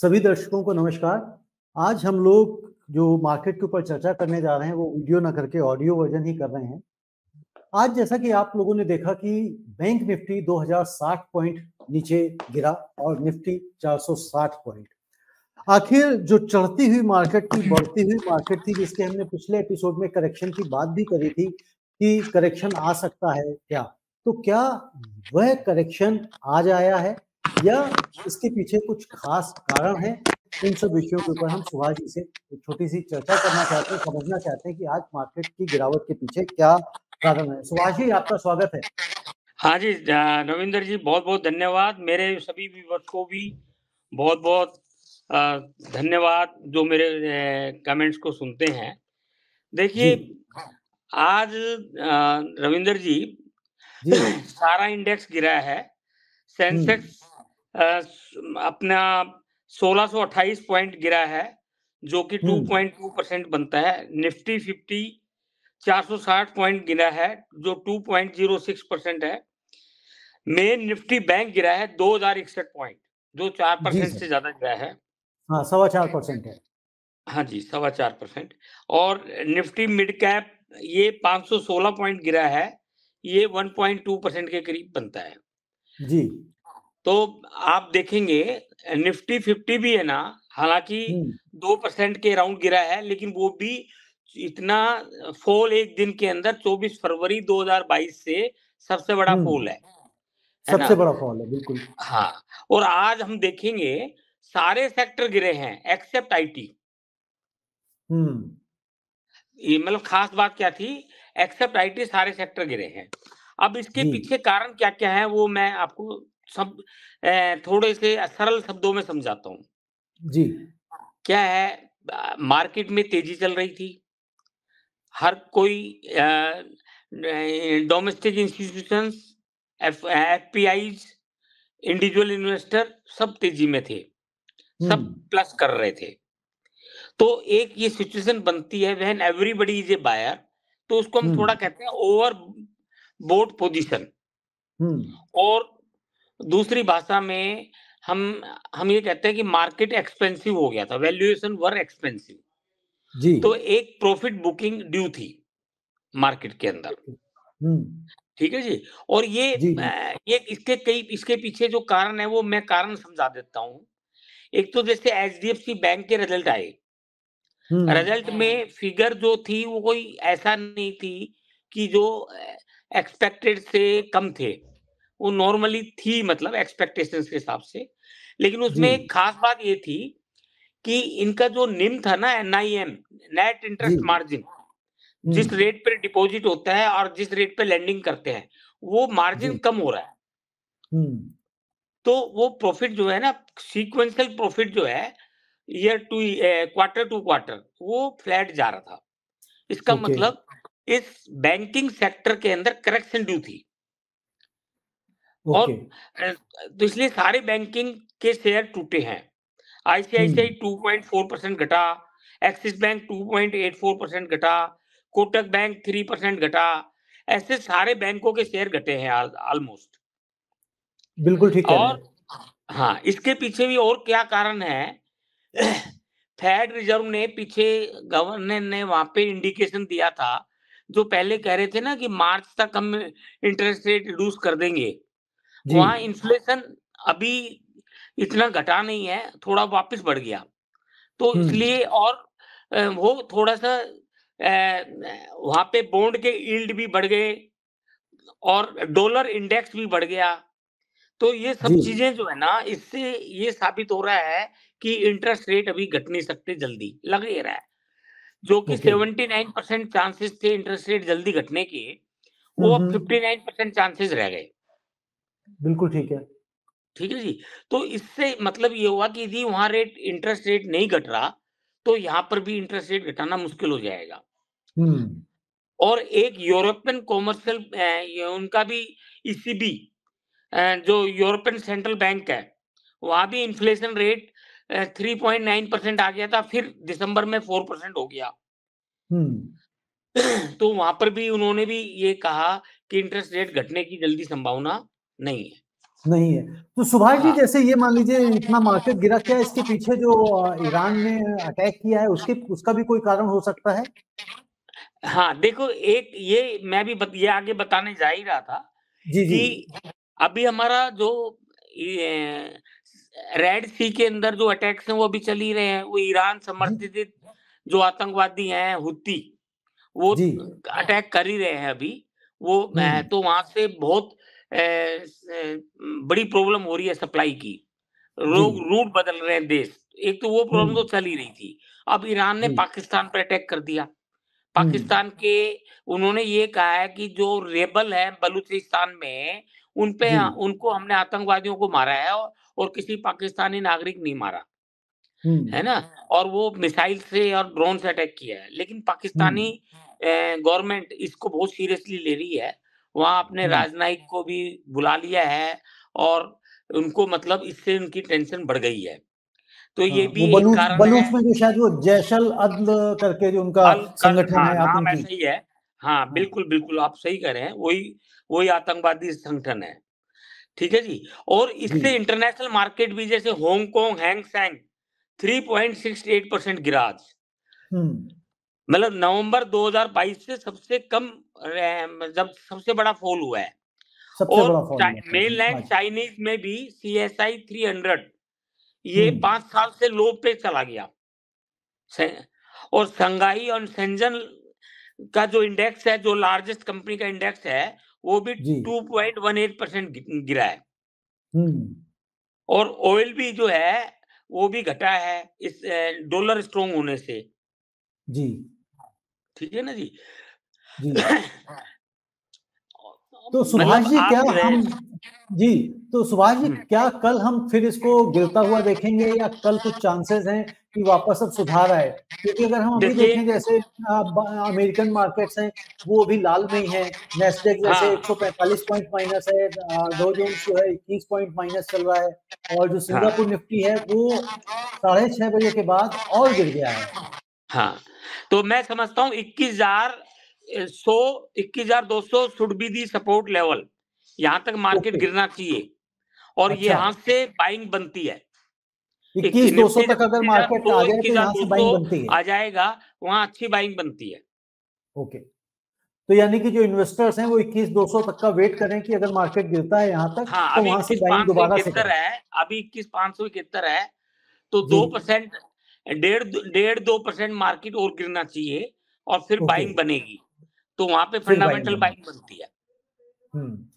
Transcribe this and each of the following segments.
सभी दर्शकों को नमस्कार। आज हम लोग जो मार्केट के ऊपर चर्चा करने जा रहे हैं वो वीडियो ना करके ऑडियो वर्जन ही कर रहे हैं। आज जैसा कि आप लोगों ने देखा कि बैंक निफ्टी 2060 पॉइंट नीचे गिरा और निफ्टी 460 पॉइंट। आखिर जो चढ़ती हुई मार्केट थी, बढ़ती हुई मार्केट थी, जिसके हमने पिछले एपिसोड में करेक्शन की बात भी करी थी कि करेक्शन आ सकता है क्या, तो क्या वह करेक्शन आज आया है या इसके पीछे कुछ खास कारण है? इन सब विषयों के ऊपर हम सुभाष जी से एक छोटी सी चर्चा करना चाहते हैं, समझना चाहते हैं कि आज मार्केट की गिरावट के पीछे क्या कारण है। सुभाष जी, आपका स्वागत है। हाँ जी, रविंदर जी बहुत-बहुत धन्यवाद। मेरे सभी व्यूअर्स को भी बहुत-बहुत धन्यवाद जो मेरे कमेंट्स को सुनते हैं। जी देखिए, आज रविंदर जी जी। सारा इंडेक्स गिरा है। हम्म सेंसेक्स अपना 1628 पॉइंट गिरा है, जो कि हम्म 2.2% बनता है। निफ्टी 50 460 पॉइंट गिरा है, जो 2.06% है। मेन निफ्टी बैंक गिरा है 2061 पॉइंट, जो जी 4% सर। से ज्यादा गिरा है। हाँ, 4.25% है। हाँ जी, 4.25%। और निफ्टी मिड कैप ये 516 पॉइंट गिरा है, ये 1.2% के करीब बनता है। जी। तो आप देखेंगे निफ्टी 50 भी है ना, हालांकि हम्म 2% के राउंड गिरा है, लेकिन वो भी इतना फॉल एक दिन के अंदर 24 फरवरी 2022 से सबसे बड़ा हम्म फॉल है ना? सबसे बड़ा फॉल है, बिल्कुल। हाँ, और आज हम देखेंगे सारे सेक्टर गिरे हैं एक्सेप्ट आईटी। हम्म ये मतलब खास बात क्या थी, एक्सेप्ट आईटी सारे सेक्टर गिरे हैं। अब इसके जी पीछे कारण क्या-क्या है वो मैं आपको सब थोड़े से सरल शब्दों में समझाता हूँ। जी। क्या है, मार्केट में तेजी चल रही थी। हर कोई डोमेस्टिक इंस्टीट्यूशंस, एफपीआईज, इंडिविजुअल इन्वेस्टर सब तेजी में थे, सब हम्म प्लस कर रहे थे। तो एक ये सिचुएशन बनती है when everybody is a buyer, तो उसको हम थोड़ा हम्म कहते हैं ओवर बोट पोजीशन। हम्म और दूसरी भाषा में हम ये कहते हैं कि मार्केट एक्सपेंसिव हो गया था, वैल्यूएशन वर एक्सपेंसिव। जी। तो एक प्रॉफिट बुकिंग ड्यू थी मार्केट के अंदर। ओके। हम्म ठीक है जी। और जी जी। ये इसके पीछे जो कारण है वो मैं कारण समझा देता हूँ। एक तो जैसे एचडीएफसी बैंक के रिजल्ट आए, हम्म रिजल्ट में फिगर जो थी वो कोई ऐसा नहीं थी कि जो एक्सपेक्टेड से कम थे, वो नॉर्मली थी, मतलब एक्सपेक्टेशंस के हिसाब से। लेकिन जी उसमें एक खास बात ये थी कि इनका जो निम था ना, एनआईएम, नेट जी। इंटरेस्ट मार्जिन, जिस हम्म रेट पे डिपॉजिट होता है और जिस रेट पे लेंडिंग करते हैं, वो मार्जिन जी। कम हो रहा है। हम्म तो वो प्रॉफिट जो है ना, सीक्वेंशियल प्रॉफिट जो है, year to quarter to quarter, वो फ्लैट जा रहा था। इसका ओके। मतलब इस बैंकिंग सेक्टर के अंदर करेक्शन ड्यू थी। और ओके। तो इसलिए सारे बैंकिंग के शेयर टूटे हैं। आईसीआईसीआई हम्म 2.4% घटा, एक्सिस बैंक 2.84% घटा, कोटक बैंक 3% घटा। ऐसे सारे बैंकों के शेयर घटे हैं ऑलमोस्ट। बिल्कुल ठीक कह रहे और हैं। हाँ, इसके पीछे भी और क्या कारण है। फेड रिजर्व ने पीछे, गवर्नर ने वहां पे इंडिकेशन दिया था, जो पहले कह रहे थे ना कि मार्च तक हम इंटरेस्ट रेट रिड्यूस कर देंगे। जी। वहां इन्फ्लेशन अभी इतना घटा नहीं है, थोड़ा वापस बढ़ गया। तो हम्म इसलिए और वो थोड़ा सा वहां पे बॉन्ड के यील्ड भी बढ़ गए और डॉलर इंडेक्स भी बढ़ गया। तो ये जी। सब चीजें जो है ना, इससे ये साबित हो रहा है कि इंटरेस्ट रेट अभी घट नहीं सकते जल्दी, लग ही रहा है। जो कि ओके। 79% चांसेस थे इंटरेस्ट रेट जल्दी घटने के, वो अब हम्म 59% चांसेस रह गए। बिल्कुल ठीक है। ठीक है जी। तो इससे मतलब ये हुआ कि यदि वहां इंटरेस्ट रेट नहीं घट रहा, तो यहाँ पर भी इंटरेस्ट रेट घटाना मुश्किल हो जाएगा। हम्म और एक यूरोपियन कॉमर्शियल, उनका भी ईसीबी, जो यूरोपियन सेंट्रल बैंक है, वहां भी इन्फ्लेशन रेट 3.9% आ गया था, फिर दिसंबर में 4% हो गया। हम्म तो वहां पर भी उन्होंने भी ये कहा कि इंटरेस्ट रेट घटने की जल्दी संभावना नहीं है। नहीं है। तो सुभाष जी, हाँ जैसे ये मान लीजिए इतना मार्केट गिरा, क्या इसके पीछे जो ईरान ने अटैक किया है उसका भी कोई कारण हो सकता है? हाँ, देखो एक ये मैं भी ये आगे बताने जा ही रहा था जी जी। कि अभी हमारा जो ये रेड सी के अंदर जो अटैक्स हैं वो अभी चल ही रहे हैं। वो ईरान जी समर्थित जो आतंकवादी हैं हुती, वो जी। अटैक कर ही रहे हैं अभी। वो हम्म। तो वहां से बहुत बड़ी प्रॉब्लम हो रही है सप्लाई की। जी। लोग रूट बदल रहे हैं देश। एक तो वो प्रॉब्लम तो हम्म। चल ही रही थी। अब ईरान ने जी। पाकिस्तान पर अटैक कर दिया। हम्म। पाकिस्तान के उन्होंने ये कहा है कि जो रेबल है बलूचिस्तान में उन पे जी। उनको हमने आतंकवादियों को मारा है और किसी पाकिस्तानी नागरिक नहीं मारा, हम्म। है ना? और वो मिसाइल से और ड्रोन से अटैक किया है। लेकिन पाकिस्तानी हम्म। गवर्नमेंट इसको बहुत सीरियसली ले रही है। वहाँ अपने हम्म। राजनयिक को भी बुला लिया है और उनको मतलब इससे उनकी टेंशन बढ़ गई है। तो हाँ, ये वो भी एक बलूच कारण बलूच है। में जो शायद वो जैशल अदल करके जो उनका अल कल संगठन हाँ, है नाम आतंकी। ऐसा ही है। हाँ, हाँ। बिल्कुल, बिल्कुल आप सही कह रहे हैं। वही वही आतंकवादी संगठन है। ठीक है जी? और जी। इससे इंटरनेशनल मार्केट भी जैसे हांगकांग हैंग सेंग 3.68% गिरा आज। हम्म। मतलब नवंबर 2022 से सबसे कम जब सबसे बड़ा फॉल हुआ है। सबसे और बड़ा फॉल हुआ था जी मेनलैंड आज। चाइनीज में भी सीएसआई 300 ये हम्म। 5 साल से लो पे चला गया। और शंघाई और शेंजन का जो इंडेक्स है, जो लार्जेस्ट कंपनी का इंडेक्स है, वो भी जी। 2.18% गिरा है। हम्म। और ऑयल भी जो है वो भी घटा है इस डॉलर स्ट्रांग होने से। जी। ठीक है ना जी? जी। तो सुभाष मतलब जी, क्या आप जो है हम जी, तो सुभाष जी, हम्म, क्या कल हम फिर इसको गिरता हुआ देखेंगे, या कल कुछ चांसेस हैं कि वापस अब सुधार आए? क्योंकि अगर हम अभी देखिए देखें, जैसे अमेरिकन मार्केट्स हैं, वो अभी लाल में ही हैं। नेस्डेक जैसे हाँ 145 पॉइंट माइनस है, डो जोन्स जो है 21 पॉइंट माइनस चल रहा है, और जो सिंगापुर हाँ निफ्टी है वो 6:30 बजे के बाद और गिर गया है। हाँ, तो मैं समझता हूँ 21,100 21,200 should be the support level. यहाँ तक मार्केट ओके। गिरना चाहिए और ये अच्छा, यहाँ से बाइंग बनती है। 21,200 निफ्टी जब तक अगर मार्केट आ जाए तो यहाँ से 21,200 बाइंग बनती है। आ जाएगा, वहाँ अच्छी बाइंग बनती है। ओके। तो यानी कि जो इन्वेस्टर्स हैं वो 21,200 तक का वेट करें कि अगर मार्केट गिरता है यहाँ तक हाँ, तो अभी वहां से बाइंग दोबारा से 21,571 करें। है, अभी 21,571 है, तो जी। 2% डेढ़ 2% मार्केट और गिरना चाहिए और फिर ओके। बाइंग बनेगी। तो वहाँ पे फिर बाइंग फंडामेंटल बनेगी। बाइंग बनती है। हम्म।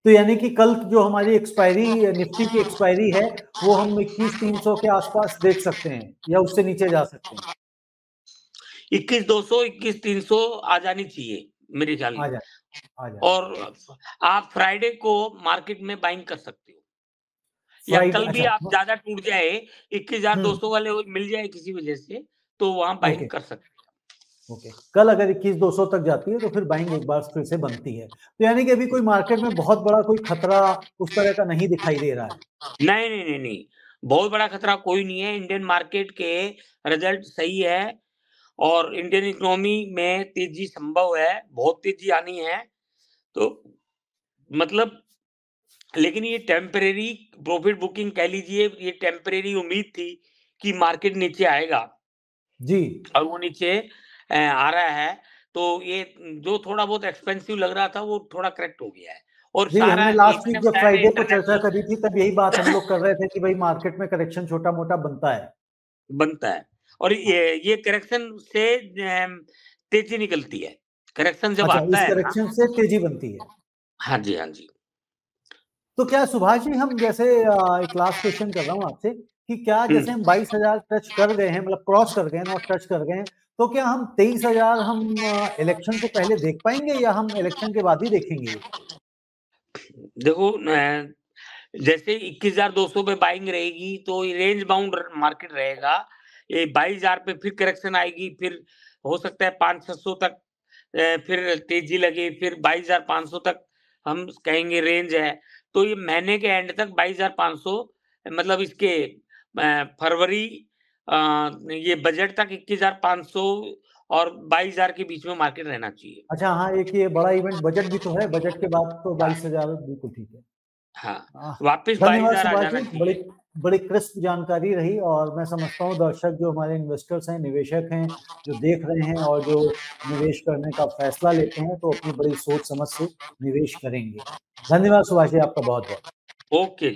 तो यानी कि कल जो हमारी एक्सपायरी, निफ्टी की एक्सपायरी है, वो हम 21,300 के आसपास देख सकते हैं, या उससे नीचे जा सकते हैं? 21,200 21,300 आ जानी चाहिए मेरे ख्याल आ में। जाए, आ जानी और चाहिए। आप फ्राइडे को मार्केट में बाइंग कर सकते हो या फ्राइडे, कल भी अच्छा। आप ज्यादा टूट जाए 21,200 हम्म। वाले वो मिल जाए किसी वजह से, तो वहां बाइंग ओके। कर सकते ओके, कल अगर 21,200 तक जाती है तो फिर बाइंग एक बार फिर से बनती है। तो यानी कि अभी कोई मार्केट में बहुत बड़ा कोई खतरा उस तरह का नहीं दिखाई दे रहा है। हो। नहीं नहीं नहीं नहीं, बहुत बड़ा खतरा कोई नहीं है। इंडियन मार्केट के रिजल्ट सही है और इंडियन इकोनॉमी में तेजी संभव है, बहुत तेजी आनी है। तो मतलब लेकिन ये टेम्परेरी प्रॉफिट बुकिंग कह लीजिए, ये टेम्परेरी उम्मीद थी कि मार्केट नीचे आएगा जी। और वो नीचे आ रहा है। तो ये जो थोड़ा बहुत एक्सपेंसिव लग रहा था वो थोड़ा करेक्ट हो गया है और जी, सारा हमने लास्ट इतने वीक जब सारे फ्राइडे को चर्चा इंटरनेशनल करी थी तब यही बात हम लोग कर रहे थे कि भाई मार्केट में करेक्शन छोटा मोटा बनता है। बनता है और हाँ। ये करेक्शन से तेजी निकलती है। करेक्शन जब अच्छा, आता इस है ना। करेक्शन से तेजी बनती है। हाँ जी, हाँ जी। तो क्या सुभाष जी, हम जैसे एक लास्ट क्वेश्चन कर रहा हूँ आपसे कि क्या हुँ। जैसे हम 22,000 टच कर गए हैं, मतलब क्रॉस कर गए हैं, नॉट टच कर गए हैं, तो क्या हम 23,000 हम इलेक्शन से पहले देख पाएंगे, या हम इलेक्शन के बाद ही देखेंगे ये? देखो जैसे 21,200 पे बाइंग रहेगी तो ये रेंज बाउंड मार्केट रहेगा। ये 22,000 पे फिर करेक्शन आएगी, फिर हो सकता है 500-600 तक फिर तेजी लगे, फिर 22,500 तक हम कहेंगे रेंज है। तो ये महीने के एंड तक 22,500 मतलब इसके फरवरी ये बजट तक 21,500 और 22,000 के बीच में मार्केट रहना चाहिए। अच्छा, हाँ, एक ये बड़ा इवेंट बजट भी तो है, बजट के बाद तो 22,000 बिल्कुल ठीक है। हाँ, वापस धन्यवाद 22,000 आ सुभाष जाना जी, चाहिए। बड़ी क्रिस्प जानकारी रही और मैं समझता हूँ दर्शक जो हमारे इन्वेस्टर्स हैं, निवेशक हैं, जो देख रहे हैं और जो निवेश करने का फैसला लेते हैं, तो अपनी बड़ी सोच समझ से निवेश करेंगे। धन्यवाद सुभाष जी, आपका बहुत-बहुत। ओके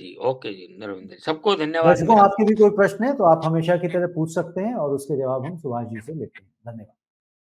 जी, नरविंदर जी, सबको धन्यवाद दर्शकों, मेरा। आपके भी कोई प्रश्न है तो आप हमेशा की तरह पूछ सकते हैं और उसके जवाब हम सुभाष जी से लेते हैं। धन्यवाद।